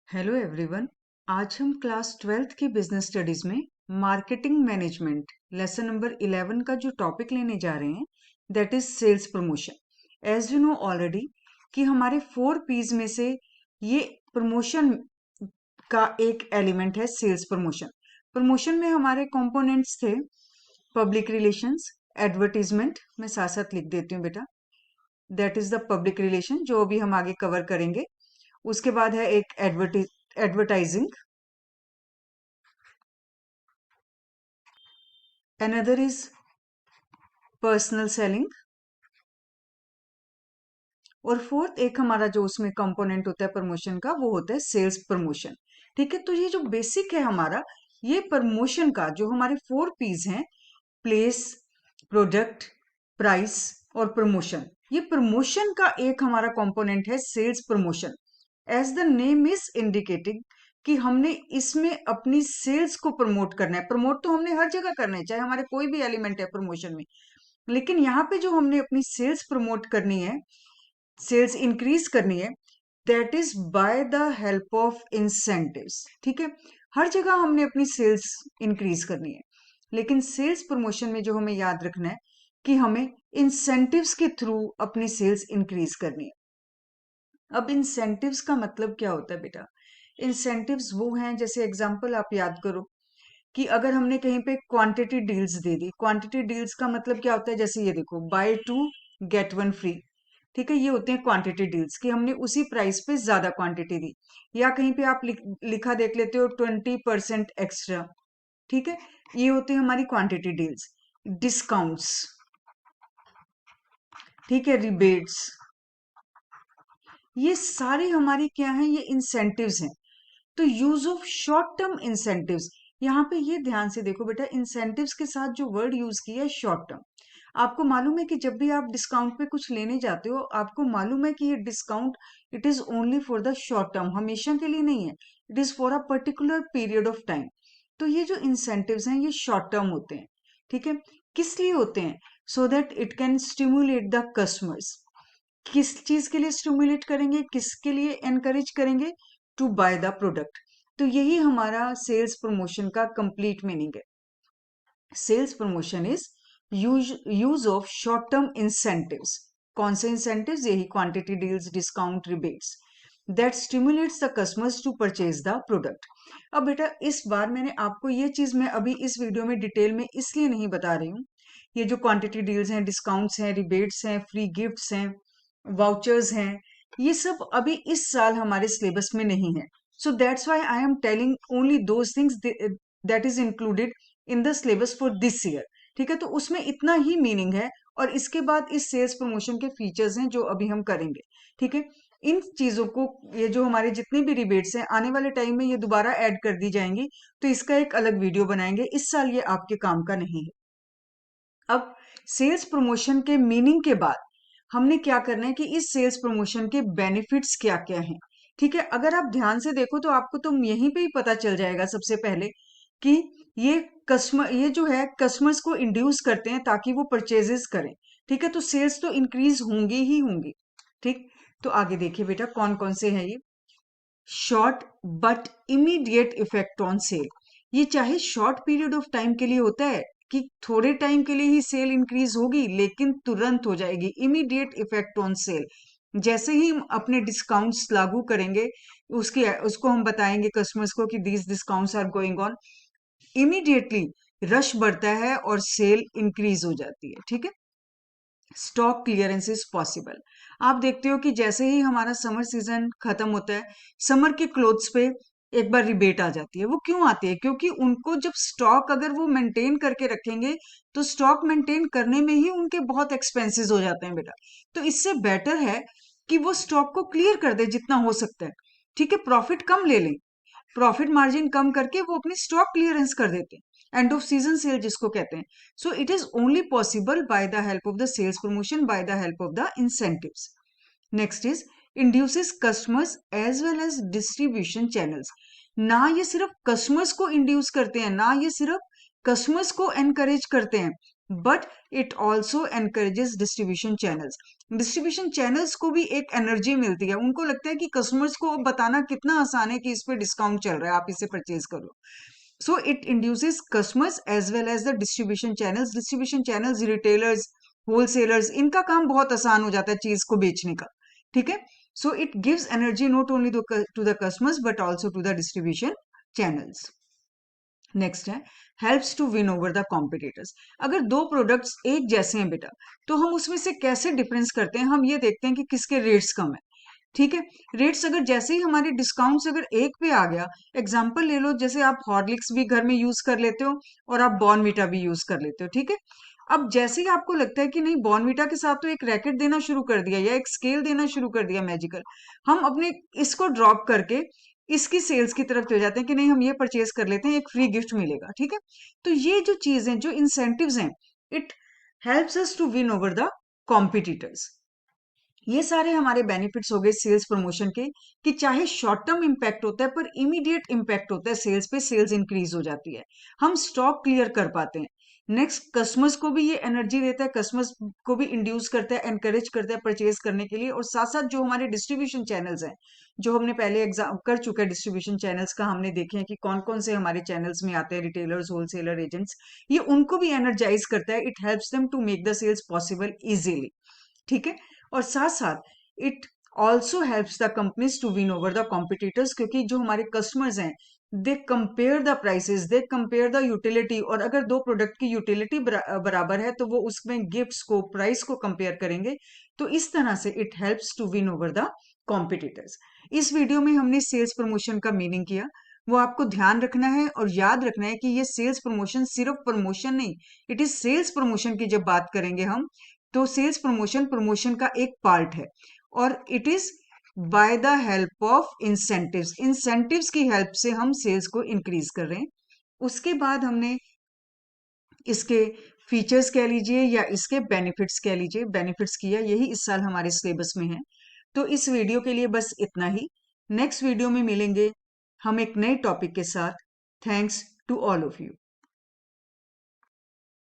Hello everyone. आज हम class 12th की बिजनेस स्टडीज में मार्केटिंग मैनेजमेंट लेसन नंबर 11 का जो टॉपिक लेने जा रहे हैं that is sales promotion. As you know already कि हमारे 4 P's में से ये प्रमोशन का एक एलिमेंट है सेल्स प्रमोशन। प्रमोशन में हमारे कंपोनेंट्स थे पब्लिक रिलेशंस, एडवर्टीजमेंट, मैं साथ साथ लिख देती हूँ बेटा, that is the public relation जो अभी हम आगे कवर करेंगे। उसके बाद है एक advertising, another is personal selling, और फोर्थ एक हमारा जो उसमें कंपोनेंट होता है प्रमोशन का वो होता है सेल्स प्रमोशन। ठीक है, तो ये जो बेसिक है हमारा ये प्रमोशन का जो हमारे 4 P's हैं, प्लेस, प्रोडक्ट, प्राइस और प्रमोशन, ये प्रमोशन का एक हमारा कंपोनेंट है sales promotion. As the name is indicating कि हमने इसमें अपनी सेल्स को प्रमोट करना है। प्रमोट तो हमने हर जगह करना है, चाहे हमारे कोई भी एलिमेंट है प्रमोशन में, लेकिन यहाँ पे जो हमने अपनी सेल्स प्रमोट करनी है, सेल्स इंक्रीज करनी है, that is by the help of incentives. ठीक है, हर जगह हमने अपनी सेल्स इंक्रीज करनी है, लेकिन सेल्स प्रमोशन में जो हमें याद रखना है कि हमें इंसेंटिव्स के थ्रू अपनी सेल्स इंक्रीज करनी है। अब इंसेंटिव्स का मतलब क्या होता है बेटा? इंसेंटिव्स वो हैं, जैसे एग्जांपल आप याद करो कि अगर हमने कहीं पे क्वांटिटी डील्स दे दी, क्वांटिटी डील्स का मतलब क्या होता है? जैसे ये देखो, बाय 2 गेट 1 फ्री। ठीक है, ये होते हैं क्वांटिटी डील्स कि हमने उसी प्राइस पे ज्यादा क्वांटिटी दी। या कहीं पे आप लिखा देख लेते हो 20% एक्स्ट्रा। ठीक है, ये होते हैं हमारी क्वांटिटी डील्स। डिस्काउंट्स, ठीक है, रिबेट्स, ये सारी हमारी क्या है? ये इंसेंटिव्स हैं। तो use of short term incentives, यहाँ पे ये ध्यान से देखो बेटा, इंसेंटिव्स के साथ जो वर्ड यूज किया है शॉर्ट टर्म। आपको मालूम है कि जब भी आप डिस्काउंट पे कुछ लेने जाते हो, आपको मालूम है कि ये discount it is only for the short term, हमेशा के लिए नहीं है, it is for a particular period of time. तो ये जो इंसेंटिव्स हैं ये शॉर्ट टर्म होते हैं। ठीक है, किस लिए होते हैं? So that it can stimulate the customers. किस चीज के लिए स्टिमुलेट करेंगे, किसके लिए एनकरेज करेंगे? To buy the product. तो यही हमारा सेल्स प्रमोशन का कंप्लीट मीनिंग है। Sales promotion is use of short term incentives. कौन से इंसेंटिव्स? यही quantity deals, discount, rebates, that stimulates the customers to purchase the product. अब बेटा इस बार मैंने आपको ये चीज मैं अभी इस वीडियो में डिटेल में इसलिए नहीं बता रही हूँ, ये जो क्वांटिटी डील्स हैं, डिस्काउंट्स हैं, रिबेट्स हैं, फ्री गिफ्ट्स हैं, वाउचर्स हैं, ये सब अभी इस साल हमारे सिलेबस में नहीं है। So that's why I am telling only those things that is included in the syllabus for this year. ठीक है, तो उसमें इतना ही मीनिंग है, और इसके बाद इस सेल्स प्रमोशन के फीचर्स हैं जो अभी हम करेंगे। ठीक है, इन चीजों को, ये जो हमारे जितने भी रिबेट्स हैं आने वाले टाइम में ये दोबारा ऐड कर दी जाएंगी, तो इसका एक अलग वीडियो बनाएंगे, इस साल ये आपके काम का नहीं है। अब सेल्स प्रमोशन के मीनिंग के बाद हमने क्या करना है कि इस सेल्स प्रमोशन के बेनिफिट्स क्या क्या हैं। ठीक है, अगर आप ध्यान से देखो तो आपको तो यहीं पे ही पता चल जाएगा सबसे पहले कि ये कस्टमर, ये जो है कस्टमर्स को इंड्यूस करते हैं ताकि वो परचेजेस करें। ठीक है, तो सेल्स तो इंक्रीज होंगी ही होंगी। ठीक, तो आगे देखिए बेटा कौन कौन से हैं ये। Short but immediate effect on sale, ये चाहे शॉर्ट पीरियड ऑफ टाइम के लिए होता है कि थोड़े टाइम के लिए ही सेल इंक्रीज होगी, लेकिन तुरंत हो जाएगी। इमीडिएट इफेक्ट ऑन सेल, जैसे ही हम अपने डिस्काउंट्स लागू करेंगे, उसकी उसको हम बताएंगे कस्टमर्स को कि these discounts are going on, immediately rush बढ़ता है और सेल इंक्रीज हो जाती है। ठीक है, स्टॉक क्लियरेंस इज पॉसिबल। आप देखते हो कि जैसे ही हमारा समर सीजन खत्म होता है, समर के क्लोथ्स पे एक बार रिबेट आ जाती है। वो क्यों आती है? क्योंकि उनको जब स्टॉक अगर वो मेंटेन करके रखेंगे, तो स्टॉक मेंटेन करने में ही उनके बहुत एक्सपेंसेस हो जाते हैं बेटा। तो इससे बेटर है कि वो स्टॉक को क्लियर कर दे जितना हो सकता है। ठीक है, प्रॉफिट कम ले लें, प्रॉफिट मार्जिन कम करके वो अपनी स्टॉक क्लियरेंस कर देते हैं, एंड ऑफ सीजन सेल जिसको कहते हैं। So it is only possible by the help of the sales promotion, by the help of the incentives. Next is induces customers as well as distribution channels. ना ये सिर्फ customers को induce करते हैं, ना ये सिर्फ कस्टमर्स को एनकरेज करते हैं, but it also encourages distribution channels. Distribution channels को भी एक एनर्जी मिलती है, उनको लगता है कि कस्टमर्स को बताना कितना आसान है कि इस पे डिस्काउंट चल रहा है, आप इसे परचेज करो। So it induces customers as well as the distribution channels. Distribution channels, retailers, wholesalers, इनका काम बहुत आसान हो जाता है चीज को बेचने का। ठीक है, so it gives energy not only to the customers but also to the distribution channels. Next है helps to win over the competitors. अगर दो प्रोडक्ट्स एक जैसे हैं बेटा, तो हम उसमें से कैसे डिफरेंस करते हैं, हम ये देखते हैं कि किसके रेट्स कम है। ठीक है, रेट्स अगर जैसे ही हमारे डिस्काउंट्स अगर एक पे आ गया, एग्जांपल ले लो, जैसे आप हॉर्लिक्स भी घर में यूज कर लेते हो और आप बॉर्नवीटा भी यूज कर लेते हो। ठीक है, अब जैसे ही आपको लगता है कि नहीं, बॉर्नवीटा के साथ तो एक रैकेट देना शुरू कर दिया या एक स्केल देना शुरू कर दिया मैजिकल, हम अपने इसको ड्रॉप करके इसकी सेल्स की तरफ चले जाते हैं कि नहीं, हम ये परचेज कर लेते हैं, एक फ्री गिफ्ट मिलेगा। ठीक है, तो ये जो चीज है, जो इंसेंटिव्स हैं, it helps us to win over the competitors. ये सारे हमारे बेनिफिट्स हो गए सेल्स प्रमोशन के, कि चाहे शॉर्ट टर्म इम्पैक्ट होता है पर इमीडिएट इम्पैक्ट होता है सेल्स पे, सेल्स इंक्रीज हो जाती है, हम स्टॉक क्लियर कर पाते हैं। नेक्स्ट, कस्टमर्स को भी ये एनर्जी देता है, कस्टमर्स को भी इंड्यूस करता है, एनकरेज करता है परचेज करने के लिए। और साथ साथ जो हमारे डिस्ट्रीब्यूशन चैनल्स हैं, जो हमने पहले एग्जाम कर चुके हैं डिस्ट्रीब्यूशन चैनल्स का, हमने देखे हैं कि कौन कौन से हमारे चैनल्स में आते हैं, रिटेलर्स, होलसेलर, एजेंट्स, ये उनको भी एनर्जाइज करता है। It helps them to make the sales possible easily. ठीक है, और साथ साथ it also helps the companies to win over the competitors, क्योंकि जो हमारे कस्टमर्स हैं, they compare the prices, they compare the utility, और अगर दो प्रोडक्ट की यूटिलिटी बराबर है तो वो उसमें गिफ्ट्स को, प्राइस को कंपेयर करेंगे। तो इस तरह से it helps to win over the competitors. इस वीडियो में हमने सेल्स प्रमोशन का मीनिंग किया, वो आपको ध्यान रखना है और याद रखना है कि ये सेल्स प्रमोशन सिर्फ प्रमोशन नहीं, इट इज सेल्स प्रमोशन की जब बात करेंगे हम, तो सेल्स प्रमोशन प्रमोशन का एक पार्ट है, और it is by the help of incentives. Incentives की हेल्प से हम सेल्स को इंक्रीज कर रहे हैं। उसके बाद हमने इसके फीचर्स कह लीजिए या इसके बेनिफिट्स कह लीजिए, बेनिफिट्स किया, यही इस साल हमारे सिलेबस में है। तो इस वीडियो के लिए बस इतना ही। नेक्स्ट वीडियो में मिलेंगे हम एक नए टॉपिक के साथ। Thanks to all of you.